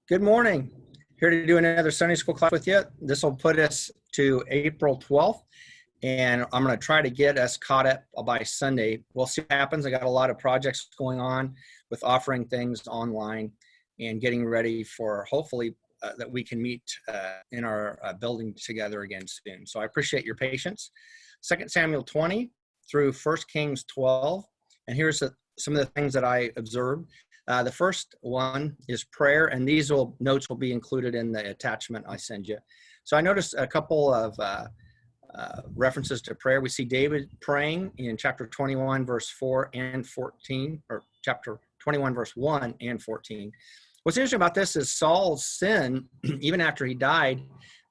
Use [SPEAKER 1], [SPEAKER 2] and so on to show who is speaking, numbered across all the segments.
[SPEAKER 1] Good morning. Here to do another Sunday school class with you. This will put us to April 12th, and I'm going to try to get us caught up by Sunday. We'll see what happens. I got a lot of projects going on with offering things online and getting ready for hopefully that we can meet in our building together again soon. So I appreciate your patience. 2 Samuel 20 through 1 Kings 12. And here's some of the things that I observed. The first one is prayer, and these notes will be included in the attachment I send you. So I noticed a couple of references to prayer. We see David praying in chapter 21, verse 4 and 14, or chapter 21, verse 1 and 14. What's interesting about this is Saul's sin, even after he died,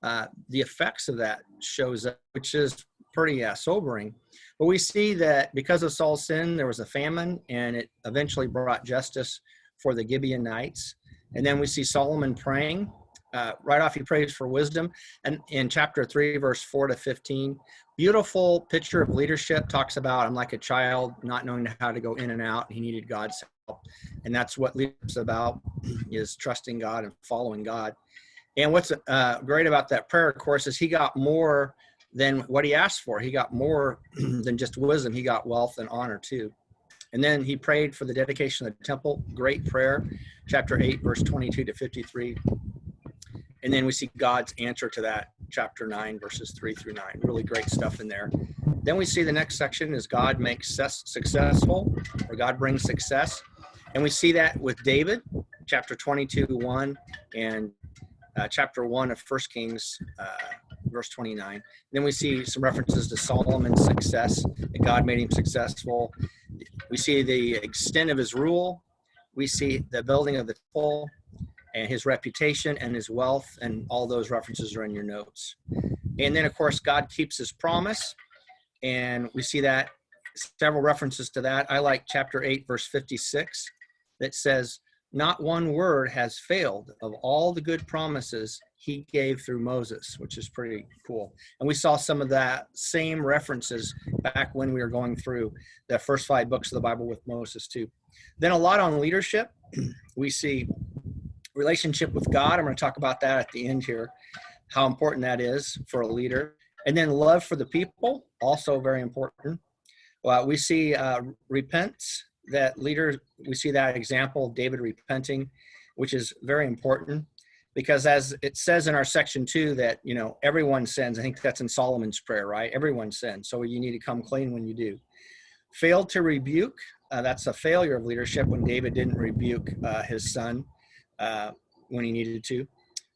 [SPEAKER 1] the effects of that shows up, which is pretty sobering. But we see that because of Saul's sin, there was a famine, and it eventually brought justice for the Gibeonites. And then we see Solomon praying. Right off, he prays for wisdom. And in chapter 3, verse 4 to 15, beautiful picture of leadership, talks about, I'm like a child not knowing how to go in and out. He needed God's help. And that's what leadership's about, is trusting God and following God. And what's great about that prayer, of course, is he got more than what he asked for. He got more than just wisdom. He got wealth and honor too. And then he prayed for the dedication of the temple. Great prayer, chapter 8, verse 22 to 53. And then we see God's answer to that, chapter 9, verses 3 through 9. Really great stuff in there. Then we see the next section is God makes successful, or God brings success. And we see that with David, chapter 22, 1, and chapter 1 of 1 Kings, verse 29. Then we see some references to Solomon's success, and God made him successful. We see the extent of his rule. We see the building of the temple and his reputation and his wealth, and all those references are in your notes. And then, of course, God keeps his promise, and we see that several references to that. I like chapter 8, verse 56, that says, not one word has failed of all the good promises he gave through Moses, which is pretty cool. And we saw some of that same references back when we were going through the first 5 books of the Bible with Moses too. Then a lot on leadership. We see relationship with God. I'm going to talk about that at the end here, how important that is for a leader. And then love for the people, also very important. We see repentance. That leader, we see that example of David repenting, which is very important, because as it says in our section 2 that, everyone sins. I think that's in Solomon's prayer, right? Everyone sins. So you need to come clean when you do. Failed to rebuke. That's a failure of leadership when David didn't rebuke his son when he needed to.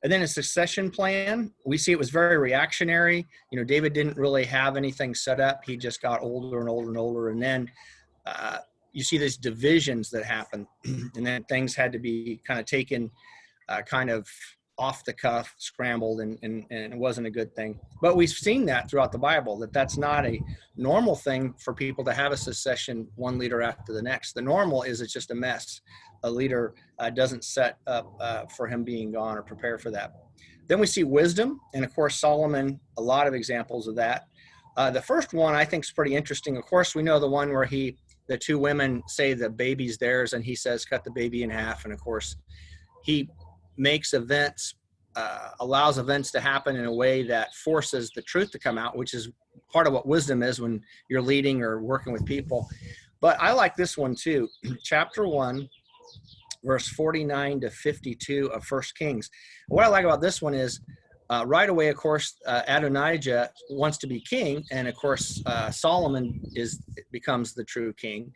[SPEAKER 1] And then a succession plan. We see it was very reactionary. David didn't really have anything set up. He just got older and older and older. And then you see these divisions that happen, and then things had to be kind of taken kind of off the cuff, scrambled, and it wasn't a good thing. But we've seen that throughout the Bible, that's not a normal thing for people to have a succession, one leader after the next. The normal is it's just a mess. A leader doesn't set up for him being gone or prepare for that. Then we see wisdom, and of course Solomon, a lot of examples of that. The first one I think is pretty interesting. Of course, we know the one where the 2 women say the baby's theirs, and he says, cut the baby in half. And of course, he makes events, allows events to happen in a way that forces the truth to come out, which is part of what wisdom is when you're leading or working with people. But I like this one too. Chapter 1, verse 49 to 52 of 1 Kings. What I like about this one is, right away, of course, Adonijah wants to be king, and of course, Solomon becomes the true king.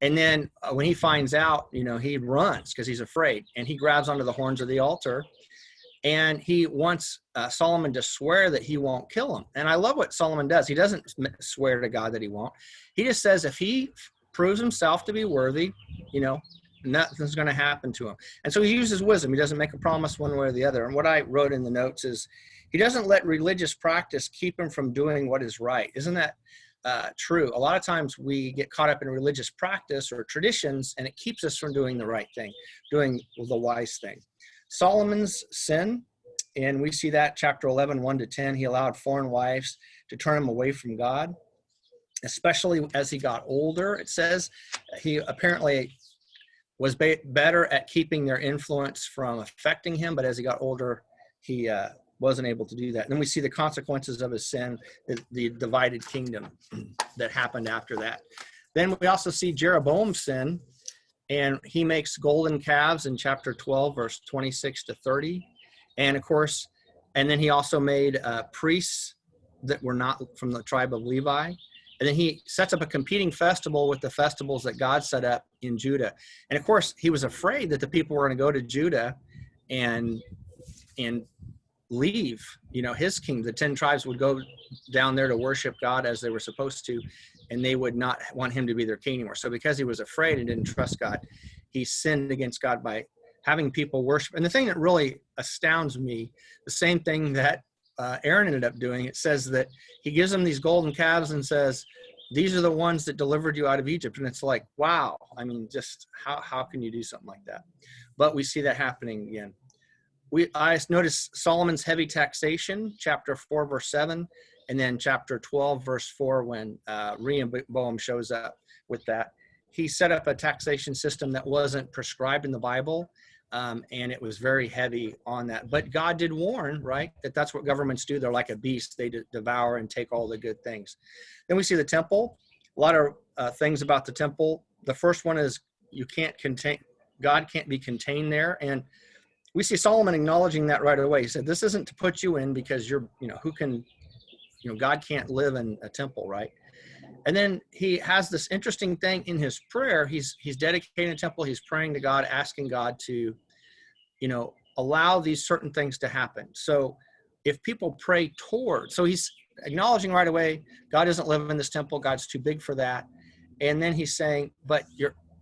[SPEAKER 1] And then when he finds out, he runs because he's afraid, and he grabs onto the horns of the altar, and he wants Solomon to swear that he won't kill him. And I love what Solomon does. He doesn't swear to God that he won't. He just says if he proves himself to be worthy, nothing's going to happen to him. And so he uses wisdom. He doesn't make a promise one way or the other. And what I wrote in the notes is he doesn't let religious practice keep him from doing what is right. Isn't that true? A lot of times we get caught up in religious practice or traditions, and it keeps us from doing the right thing, doing the wise thing. Solomon's sin, and we see that chapter 11, 1 to 10. He allowed foreign wives to turn him away from God, especially as he got older. It says he apparently was better at keeping their influence from affecting him, but as he got older, he wasn't able to do that. And then we see the consequences of his sin, the divided kingdom that happened after that. Then we also see Jeroboam's sin, and he makes golden calves in chapter 12, verse 26 to 30. And of course, and then he also made priests that were not from the tribe of Levi. And then he sets up a competing festival with the festivals that God set up in Judah. And of course, he was afraid that the people were going to go to Judah and leave, his kingdom. The 10 tribes would go down there to worship God as they were supposed to, and they would not want him to be their king anymore. So because he was afraid and didn't trust God, he sinned against God by having people worship. And the thing that really astounds me, the same thing that Aaron ended up doing, it says that he gives them these golden calves and says, these are the ones that delivered you out of Egypt. And it's like, wow, I mean, just how can you do something like that? But we see that happening again. I noticed Solomon's heavy taxation, chapter 4, verse 7, and then chapter 12, verse 4, when Rehoboam shows up with that. He set up a taxation system that wasn't prescribed in the Bible, and it was very heavy on that. But God did warn, right, that's what governments do. They're like a beast. They devour and take all the good things. Then we see the temple. A lot of things about the temple. The first one is God can't be contained there. And we see Solomon acknowledging that right away. He said, this isn't to put you in because God can't live in a temple, right? And then he has this interesting thing in his prayer. He's dedicating a temple. He's praying to God, asking God to, allow these certain things to happen. So if people pray toward, so he's acknowledging right away, God doesn't live in this temple. God's too big for that. And then he's saying, but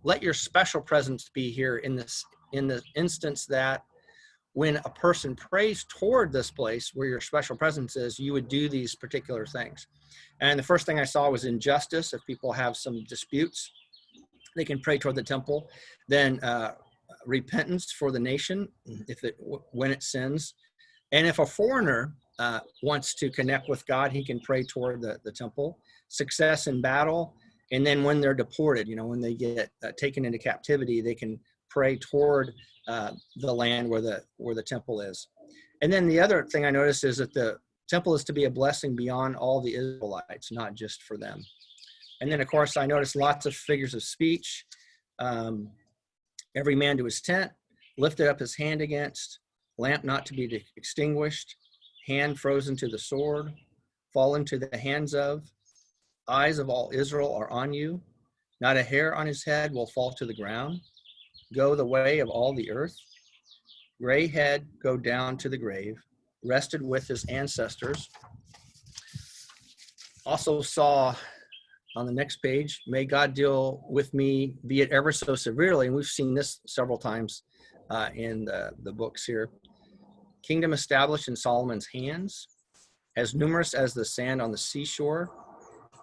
[SPEAKER 1] let your special presence be here in the instance that when a person prays toward this place where your special presence is, you would do these particular things. And the first thing I saw was injustice. If people have some disputes, they can pray toward the temple. Then repentance for the nation when it sins. And if a foreigner wants to connect with God, he can pray toward the temple. Success in battle. And then when they're deported, when they get taken into captivity, they can pray toward the land where the temple is. And then the other thing I noticed is that the temple is to be a blessing beyond all the Israelites, not just for them. And then, of course, I noticed lots of figures of speech. Every man to his tent, lifted up his hand against, lamp not to be extinguished, hand frozen to the sword, fall into the hands of, eyes of all Israel are on you, not a hair on his head will fall to the ground. Go the way of all the earth. Gray head, go down to the grave. Rested with his ancestors. Also saw on the next page, may God deal with me, be it ever so severely. And we've seen this several times in the books here. Kingdom established in Solomon's hands, as numerous as the sand on the seashore,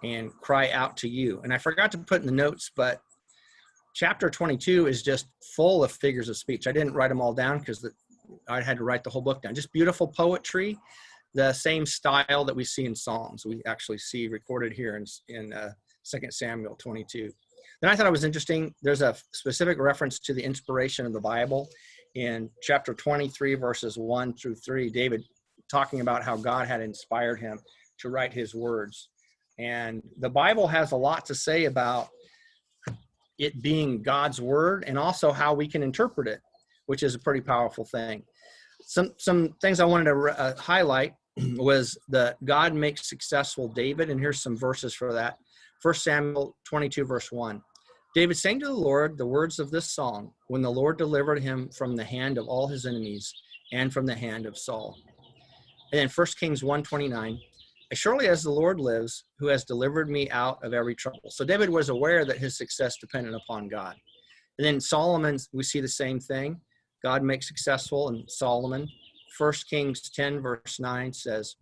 [SPEAKER 1] and cry out to you. And I forgot to put in the notes, but chapter 22 is just full of figures of speech. I didn't write them all down because I had to write the whole book down. Just beautiful poetry, the same style that we see in Psalms. We actually see recorded here in 2 Samuel 22. Then I thought it was interesting. There's a specific reference to the inspiration of the Bible in chapter 23, verses 1 through 3. David talking about how God had inspired him to write his words. And the Bible has a lot to say about it being God's word and also how we can interpret it, which is a pretty powerful thing. Some things I wanted to highlight was that God makes successful David, and here's some verses for that. 1 Samuel 22, verse 1. David sang to the Lord the words of this song when the Lord delivered him from the hand of all his enemies and from the hand of Saul. And then 1 Kings 1:29. As surely as the Lord lives, who has delivered me out of every trouble. So David was aware that his success depended upon God. And then Solomon, we see the same thing. God makes successful in Solomon. 1 Kings 10, verse 9 says,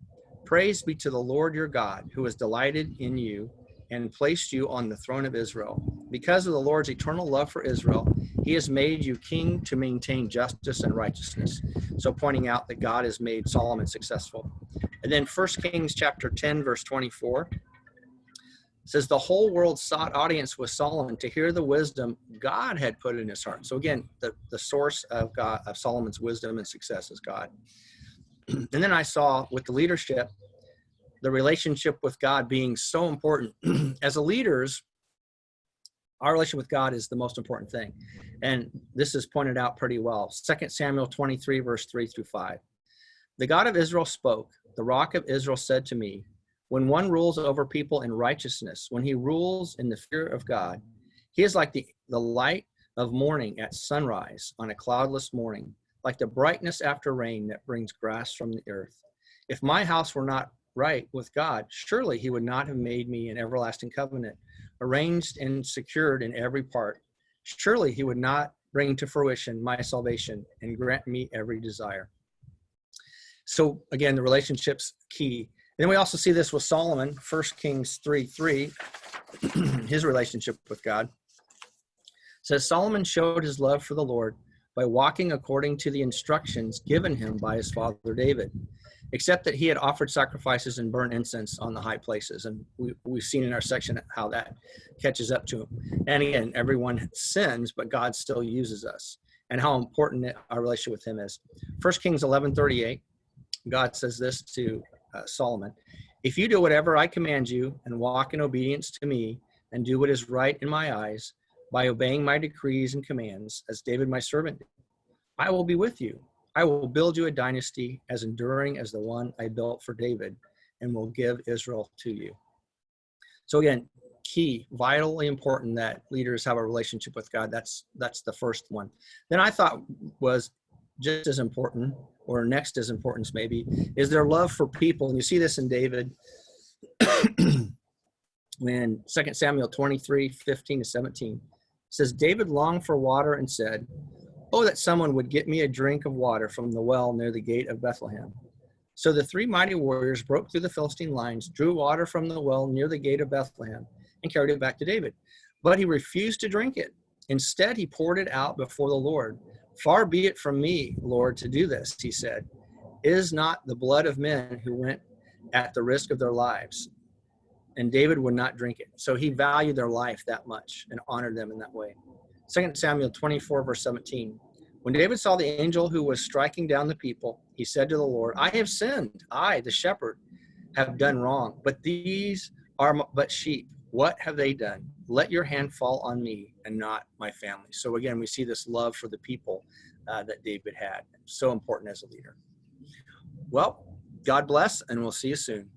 [SPEAKER 1] praise be to the Lord your God, who has delighted in you and placed you on the throne of Israel. Because of the Lord's eternal love for Israel, he has made you king to maintain justice and righteousness. So pointing out that God has made Solomon successful. And then 1 Kings chapter 10, verse 24. says the whole world sought audience with Solomon to hear the wisdom God had put in his heart. So again, the source of Solomon's wisdom and success is God. And then I saw with the leadership, the relationship with God being so important. As a leaders, our relationship with God is the most important thing. And this is pointed out pretty well. 2 Samuel 23, verse 3 through 5. The God of Israel spoke. The rock of Israel said to me, when one rules over people in righteousness, when he rules in the fear of God, he is like the light of morning at sunrise on a cloudless morning, like the brightness after rain that brings grass from the earth. If my house were not right with God, surely he would not have made me an everlasting covenant, arranged and secured in every part. Surely he would not bring to fruition my salvation and grant me every desire. So again, the relationship's key. And then we also see this with Solomon, 1 Kings 3:3, his relationship with God. It says, Solomon showed his love for the Lord by walking according to the instructions given him by his father David, except that he had offered sacrifices and burned incense on the high places. And we've seen in our section how that catches up to him. And again, everyone sins, but God still uses us, and how important our relationship with him is. 1 Kings 11:38, God says this to Solomon, if you do whatever I command you and walk in obedience to me and do what is right in my eyes by obeying my decrees and commands, as David my servant did, I will be with you. I will build you a dynasty as enduring as the one I built for David and will give Israel to you. So again, key, vitally important that leaders have a relationship with God. That's the first one. Then I thought was just as important, or next as importance maybe, is their love for people. And you see this in David in 2 Samuel 23:15-17. It says, David longed for water and said, oh, that someone would get me a drink of water from the well near the gate of Bethlehem. So the three mighty warriors broke through the Philistine lines, drew water from the well near the gate of Bethlehem, and carried it back to David. But he refused to drink it. Instead, he poured it out before the Lord. Far be it from me, Lord, to do this, he said. Is not the blood of men who went at the risk of their lives? And David would not drink it. So he valued their life that much and honored them in that way. 2 Samuel 24, verse 17. When David saw the angel who was striking down the people, he said to the Lord, I have sinned. I, the shepherd, have done wrong. But these are but sheep. What have they done? Let your hand fall on me and not my family. So again, we see this love for the people that David had. So important as a leader. Well, God bless, and we'll see you soon.